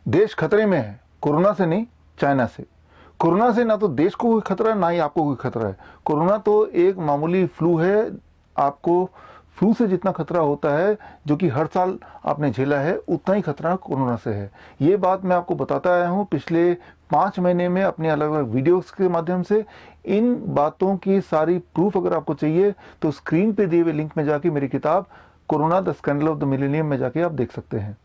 देश खतरे में है, कोरोना से नहीं, चाइना से। कोरोना से ना तो देश को कोई खतरा है, ना ही आपको कोई खतरा है। कोरोना तो एक मामूली फ्लू है। आपको फ्लू से जितना खतरा होता है, जो कि हर साल आपने झेला है, उतना ही खतरा कोरोना से है। ये बात मैं आपको बताता आया हूँ पिछले 5 महीने में अपने अलग अलग वीडियोस के माध्यम से। इन बातों की सारी प्रूफ अगर आपको चाहिए तो स्क्रीन पे दिए हुए लिंक में जाके मेरी किताब corona the scandal of the millennium में जाके आप देख सकते हैं।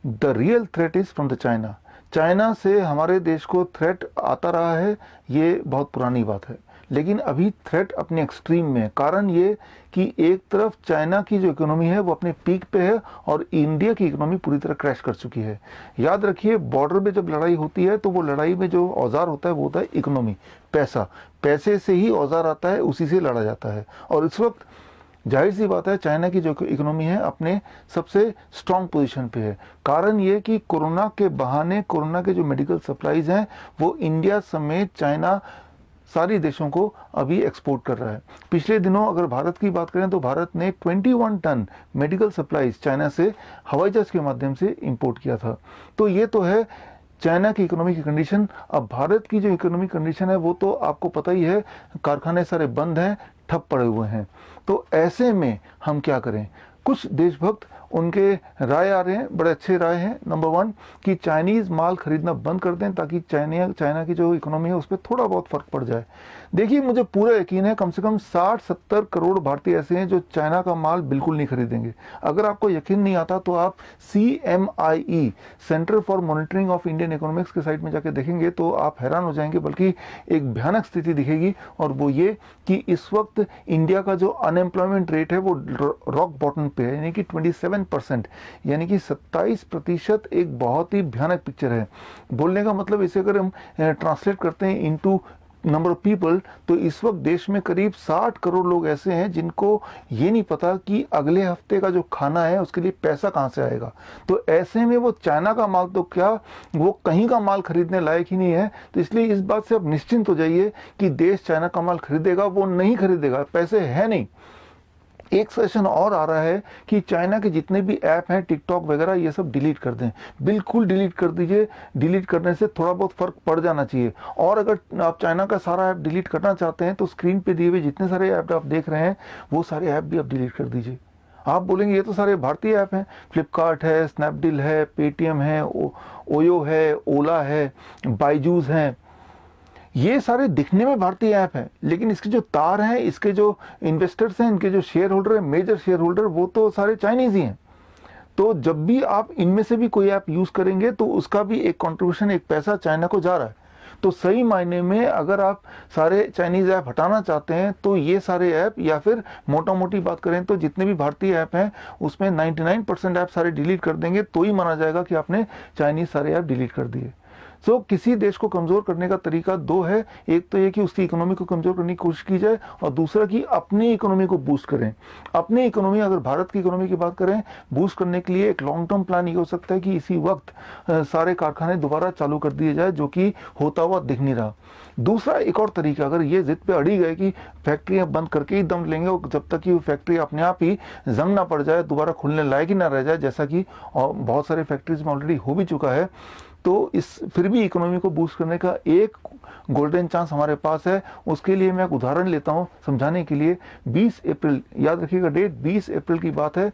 The real threat is from the China. China से हमारे देश को थ्रेट आता रहा है, ये बहुत पुरानी बात है, लेकिन अभी थ्रेट अपने एक्सट्रीम में है। कारण ये कि एक तरफ चाइना की जो इकोनॉमी है वो अपने पीक पे है और इंडिया की इकोनॉमी पूरी तरह क्रैश कर चुकी है। याद रखिए, बॉर्डर पे जब लड़ाई होती है तो वो लड़ाई में जो औजार होता है वो होता है इकोनॉमी, पैसा। पैसे से ही औजार आता है, उसी से लड़ा जाता है। और इस वक्त जाहिर सी बात है, चाइना की जो इकोनॉमी है अपने सबसे स्ट्रांग पोजीशन पे है। कारण ये कि कोरोना के बहाने कोरोना के जो मेडिकल सप्लाईज हैं वो इंडिया समेत चाइना सारी देशों को अभी एक्सपोर्ट कर रहा है। पिछले दिनों अगर भारत की बात करें तो भारत ने 21 टन मेडिकल सप्लाईज चाइना से हवाई जहाज के माध्यम से इंपोर्ट किया था। तो ये तो है चाइना की इकोनॉमी की कंडीशन। अब भारत की जो इकोनॉमिक कंडीशन है वो तो आपको पता ही है, कारखाने सारे बंद हैं, ठप पड़े हुए हैं। तो ऐसे में हम क्या करें? कुछ देशभक्त उनके राय आ रहे हैं, बड़े अच्छे राय हैं। नंबर 1 कि चाइनीज माल खरीदना बंद कर दें ताकि चाइना की जो इकोनॉमी है उस पर थोड़ा बहुत फर्क पड़ जाए। देखिए, मुझे पूरा यकीन है कम से कम 60-70 करोड़ भारतीय ऐसे हैं जो चाइना का माल बिल्कुल नहीं खरीदेंगे। अगर आपको यकीन नहीं आता तो आप CMIE, centre for monitoring of Indian economics के साइट में जाके देखेंगे तो आप हैरान हो जाएंगे, बल्कि एक भयानक स्थिति दिखेगी। और वो ये कि इस वक्त इंडिया का जो अनएम्प्लॉयमेंट रेट है वो रॉक बॉटम पे है, यानी कि 27%, यानी कि 27%। एक बहुत ही भयानक पिक्चर है। बोलने का मतलब, इसे अगर हम ट्रांसलेट करते हैं इनटू नंबर ऑफ पीपल, तो इस वक्त देश में करीब 60 करोड़ लोग ऐसे हैं जिनको ये नहीं पता कि अगले हफ्ते का जो खाना है उसके लिए पैसा कहां से आएगा। तो ऐसे में वो चाइना का माल तो क्या, वो कहीं का माल खरीदने लायक ही नहीं है। तो इसलिए इस बात से आप निश्चिंत हो जाइए कि देश चाइना का माल खरीदेगा, वो नहीं खरीदेगा, पैसे है नहीं। एक सेशन और आ रहा है कि चाइना के जितने भी ऐप हैं, टिकटॉक वगैरह, ये सब डिलीट कर दें। बिल्कुल डिलीट कर दीजिए। डिलीट करने से थोड़ा बहुत फर्क पड़ जाना चाहिए। और अगर आप चाइना का सारा ऐप डिलीट करना चाहते हैं तो स्क्रीन पे दिए हुए जितने सारे ऐप आप देख रहे हैं वो सारे ऐप भी आप डिलीट कर दीजिए। आप बोलेंगे ये तो सारे भारतीय ऐप हैं, फ्लिपकार्ट है, स्नैपडील है, पेटीएम है, ओयो है, ओला है, बाइजूस हैं, ये सारे दिखने में भारतीय ऐप हैं, लेकिन इसके जो तार हैं, इसके जो इन्वेस्टर्स हैं, इनके जो शेयर होल्डर हैं, मेजर शेयर होल्डर, वो तो सारे चाइनीज ही हैं। तो जब भी आप इनमें से भी कोई ऐप यूज करेंगे तो उसका भी एक कंट्रीब्यूशन, एक पैसा चाइना को जा रहा है। तो सही मायने में अगर आप सारे चाइनीज ऐप हटाना चाहते हैं तो ये सारे ऐप, या फिर मोटा मोटी बात करें तो जितने भी भारतीय ऐप हैं उसमें 99% ऐप सारे डिलीट कर देंगे तो ही माना जाएगा कि आपने चाइनीज सारे ऐप डिलीट कर दिए। किसी देश को कमजोर करने का तरीका दो है। एक तो ये कि उसकी इकोनॉमी को कमजोर करने की कोशिश की जाए, और दूसरा कि अपनी इकोनॉमी को बूस्ट करें। अपनी इकोनॉमी, अगर भारत की इकोनॉमी की बात करें, बूस्ट करने के लिए एक लॉन्ग टर्म प्लान ये हो सकता है कि इसी वक्त सारे कारखाने दोबारा चालू कर दिए जाए, जो कि होता हुआ दिख नहीं रहा। दूसरा एक और तरीका, अगर ये जिद पे अड़ी गए कि फैक्ट्रियां बंद करके ही दम लेंगे, और जब तक कि वो फैक्ट्री अपने आप ही जंग ना पड़ जाए, दोबारा खुलने लायक ही ना रह जाए, जैसा कि बहुत सारे फैक्ट्रीज में ऑलरेडी हो भी चुका है, तो इस फिर भी इकोनॉमी को बूस्ट करने का एक गोल्डन चांस हमारे पास है। उसके लिए मैं एक उदाहरण लेता हूं समझाने के लिए। 20 अप्रैल, याद रखिएगा डेट, 20 अप्रैल की बात है।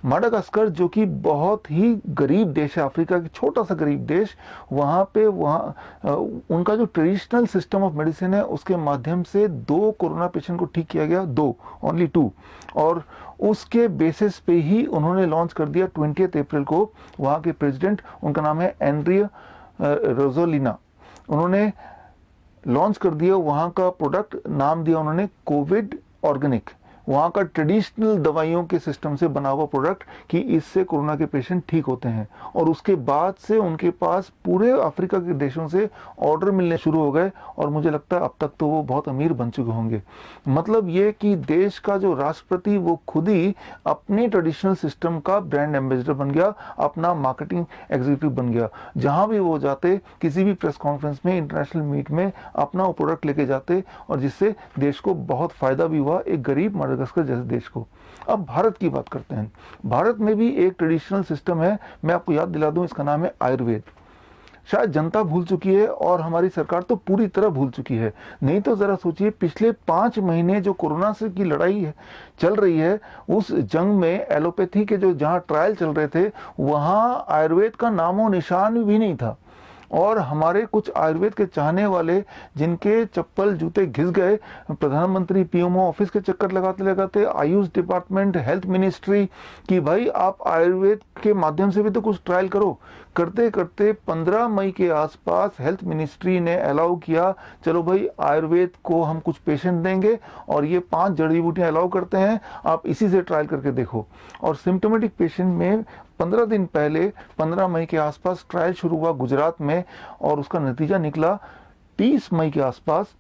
माडागास्कर, जो कि बहुत ही गरीब देश है, अफ्रीका का छोटा सा गरीब देश, वहाँ पे उनका जो ट्रेडिशनल सिस्टम ऑफ मेडिसिन है उसके माध्यम से 2 कोरोना पेशेंट को ठीक किया गया, 2, ओनली 2। और उसके बेसिस पे ही उन्होंने लॉन्च कर दिया 20 अप्रैल को। वहाँ के प्रेसिडेंट, उनका नाम है एंड्रिया रोजोलिना, उन्होंने लॉन्च कर दिया वहाँ का प्रोडक्ट, नाम दिया उन्होंने कोविड ऑर्गेनिक। वहाँ का ट्रेडिशनल दवाइयों के सिस्टम से बना हुआ प्रोडक्ट, कि इससे कोरोना के पेशेंट ठीक होते हैं। और उसके बाद से उनके पास पूरे अफ्रीका के देशों से ऑर्डर मिलने शुरू हो गए, और मुझे लगता है अब तक तो वो बहुत अमीर बन चुके होंगे। मतलब ये कि देश का जो राष्ट्रपति वो खुद ही अपने ट्रेडिशनल सिस्टम का ब्रांड एम्बेसडर बन गया, अपना मार्केटिंग एग्जीक्यूटिव बन गया। जहां भी वो जाते, किसी भी प्रेस कॉन्फ्रेंस में, इंटरनेशनल मीट में, अपना वो प्रोडक्ट लेके जाते, और जिससे देश को बहुत फायदा भी हुआ। एक गरीब माडागास्कर जैसे देश को। अब भारत की बात करते हैं। भारत में भी एक ट्रेडिशनल सिस्टम है, मैं आपको याद दिला दूं, इसका नाम है आयुर्वेद। शायद जनता भूल चुकी है और हमारी सरकार तो पूरी तरह भूल चुकी है। नहीं तो जरा सोचिए, पिछले 5 महीने जो कोरोना से की लड़ाई है चल रही है, उस जंग में एलोपैथी के जो जहां ट्रायल चल रहे थे वहां आयुर्वेद का नामो निशान भी नहीं था। और हमारे कुछ आयुर्वेद के चाहने वाले जिनके चप्पल जूते घिस गए, प्रधानमंत्री पीएमओ ऑफिस के चक्कर लगाते लगाते, आयुष डिपार्टमेंट, हेल्थ मिनिस्ट्री कि भाई आप आयुर्वेद के माध्यम से भी तो कुछ ट्रायल करो, करते करते 15 मई के आसपास हेल्थ मिनिस्ट्री ने अलाउ किया, चलो भाई आयुर्वेद को हम कुछ पेशेंट देंगे और ये 5 जड़ी बूटियां अलाउ करते हैं, आप इसी से ट्रायल करके देखो। और सिम्टोमेटिक पेशेंट में 15 दिन पहले 15 मई के आसपास ट्रायल शुरू हुआ गुजरात में और उसका नतीजा निकला 30 मई के आसपास।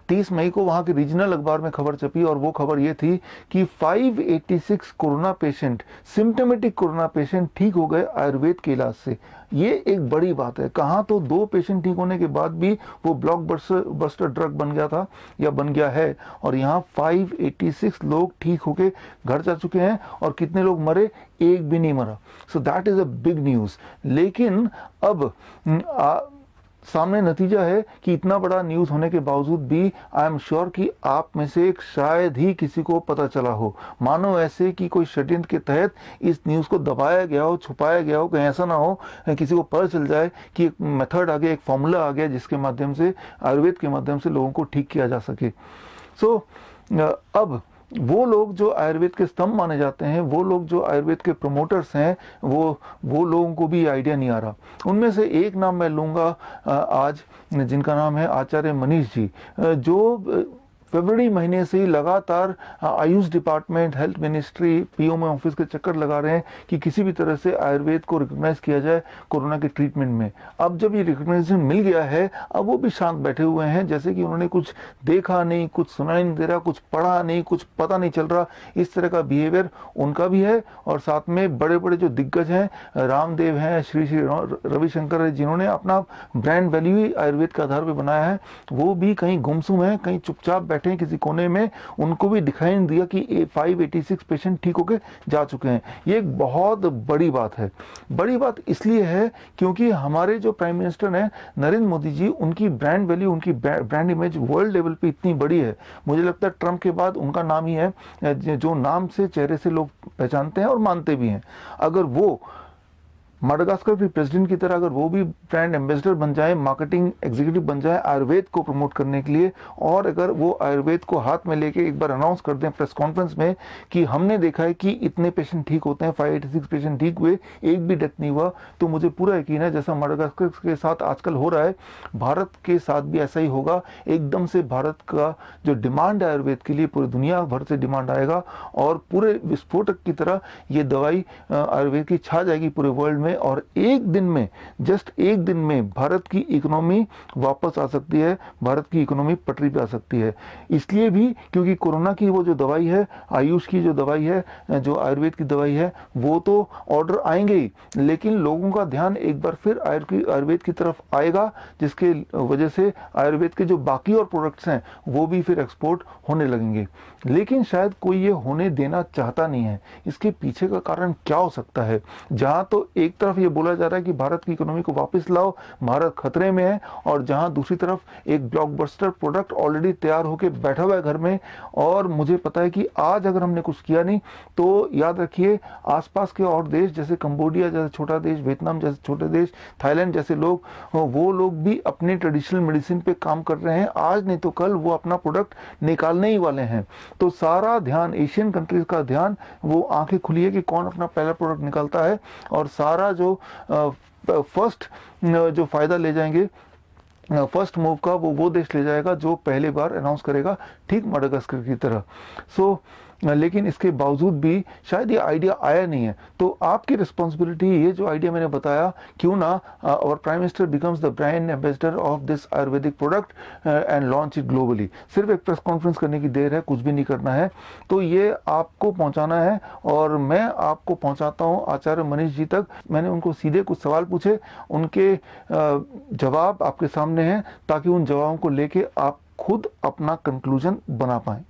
30 मई को वहां के रीजनल अखबार में खबर छपी और वो खबर ये थी कि 586 corona patient, symptomatic corona patient ठीक हो गए आयुर्वेद के इलाज से। ये एक बड़ी बात है। कहाँ तो 2 पेशेंट ठीक होने के बाद भी वो ब्लॉकबस्टर ड्रग बन गया था या बन गया है, और यहाँ 586 लोग ठीक होके घर जा चुके हैं। और कितने लोग मरे? एक भी नहीं मरा। So that is a big news. लेकिन अब सामने नतीजा है कि इतना बड़ा न्यूज होने के बावजूद भी आई एम श्योर कि आप में से एक शायद ही किसी को पता चला हो, मानो ऐसे कि कोई षड्यंत्र के तहत इस न्यूज को दबाया गया हो, छुपाया गया हो। कहीं ऐसा ना हो किसी को पता चल जाए कि एक मेथड आ गया, एक फॉर्मूला आ गया जिसके माध्यम से, आयुर्वेद के माध्यम से लोगों को ठीक किया जा सके। सो अब वो लोग जो आयुर्वेद के स्तंभ माने जाते हैं, वो लोग जो आयुर्वेद के प्रमोटर्स हैं, वो लोगों को भी आइडिया नहीं आ रहा। उनमें से एक नाम मैं लूंगा आज, जिनका नाम है आचार्य मनीष जी, जो फरवरी महीने से ही लगातार Ayush department, health ministry, PMO office के चक्कर लगा रहे हैं कि किसी भी तरह से आयुर्वेद को रिकॉग्नाइज किया जाए कोरोना के ट्रीटमेंट में। अब जब ये रिकॉग्नाइजेशन मिल गया है, अब वो भी शांत बैठे हुए हैं, जैसे कि उन्होंने कुछ देखा नहीं, कुछ सुनाई नहीं दे रहा, कुछ पढ़ा नहीं, कुछ पता नहीं चल रहा। इस तरह का बिहेवियर उनका भी है। और साथ में बड़े बड़े जो दिग्गज हैं, रामदेव हैं, श्री रविशंकर है, जिन्होंने अपना ब्रांड वैल्यू ही आयुर्वेद के आधार पर बनाया है, वो भी कहीं गुमसुम है, कहीं चुपचाप बैठे किसी कोने में। उनको भी दिखाई नहीं दिया कि 586 पेशेंट ठीक होके जा चुके हैं। ये एक बहुत बड़ी बात है। बड़ी बात इसलिए है क्योंकि हमारे जो प्राइम मिनिस्टर हैं नरेंद्र मोदी जी, उनकी ब्रांड वैल्यू, उनकी ब्रांड इमेज वर्ल्ड लेवल पे इतनी बड़ी है। मुझे लगता है ट्रंप के बाद उनका नाम ही है जो नाम से, चेहरे से लोग पहचानते हैं और मानते भी हैं। अगर वो माडागास्कर भी प्रेसिडेंट की तरह अगर वो भी ब्रांड एम्बेसडर बन जाए, मार्केटिंग एग्जीक्यूटिव बन जाए आयुर्वेद को प्रमोट करने के लिए, और अगर वो आयुर्वेद को हाथ में लेके एक बार अनाउंस कर दें प्रेस कॉन्फ्रेंस में कि हमने देखा है कि इतने पेशेंट ठीक होते हैं, 586 पेशेंट ठीक हुए, एक भी डेथ नहीं हुआ, तो मुझे पूरा यकीन है जैसा माडागास्कर के साथ आजकल हो रहा है, भारत के साथ भी ऐसा ही होगा। एकदम से भारत का जो डिमांड है आयुर्वेद के लिए, पूरी दुनिया भर से डिमांड आएगा और पूरे विस्फोटक की तरह ये दवाई आयुर्वेद की छा जाएगी पूरे वर्ल्ड में। और एक दिन में, जस्ट एक दिन में भारत की इकोनॉमी वापस आ सकती है, भारत की इकोनॉमी पटरी पे आ सकती है। इसलिए भी क्योंकि कोरोना की वो जो दवाई है, आयुष की जो दवाई है, जो आयुर्वेद की दवाई है, वो तो ऑर्डर आएंगे ही, लेकिन लोगों का ध्यान एक बार फिर आयुर्वेद की तरफ आएगा, जिसके वजह से आयुर्वेद के जो बाकी और प्रोडक्ट्स हैं वो भी फिर एक्सपोर्ट होने लगेंगे। लेकिन शायद कोई ये होने देना चाहता नहीं है। इसके पीछे का कारण क्या हो सकता है? जहां तो एक तरफ ये बोला जा रहा है कि भारत की इकोनॉमी को वापस लाओ, भारत खतरे में है, और जहां दूसरी तरफ एक ब्लॉकबस्टर प्रोडक्ट ऑलरेडी तैयार होकर बैठा हुआ है घर में। और मुझे पता है कि आज अगर हमने कुछ किया नहीं तो याद रखिए आसपास के और देश जैसे कंबोडिया जैसे छोटा देश, वियतनाम जैसे छोटे देश, थाईलैंड जैसे लोग, वो लोग भी अपने ट्रेडिशनल मेडिसिन पे काम कर रहे हैं। आज नहीं तो कल वो अपना प्रोडक्ट निकालने ही वाले हैं। तो सारा ध्यान, एशियन कंट्रीज का ध्यान, वो आंखें खुली है कि कौन अपना पहला प्रोडक्ट निकालता है, और सारा जो फर्स्ट जो फायदा ले जाएंगे फर्स्ट मूव का, वो देश ले जाएगा जो पहली बार अनाउंस करेगा, ठीक माडागास्कर की तरह। सो लेकिन इसके बावजूद भी शायद ये आइडिया आया नहीं है। तो आपकी रिस्पॉन्सिबिलिटी, ये जो आइडिया मैंने बताया, क्यों ना और prime minister becomes the brand ambassador of this Ayurvedic product and launch it globally. सिर्फ एक प्रेस कॉन्फ्रेंस करने की देर है, कुछ भी नहीं करना है। तो ये आपको पहुंचाना है और मैं आपको पहुंचाता हूं आचार्य मनीष जी तक। मैंने उनको सीधे कुछ सवाल पूछे, उनके जवाब आपके सामने हैं, ताकि उन जवाबों को लेके आप खुद अपना कंक्लूजन बना पाएं।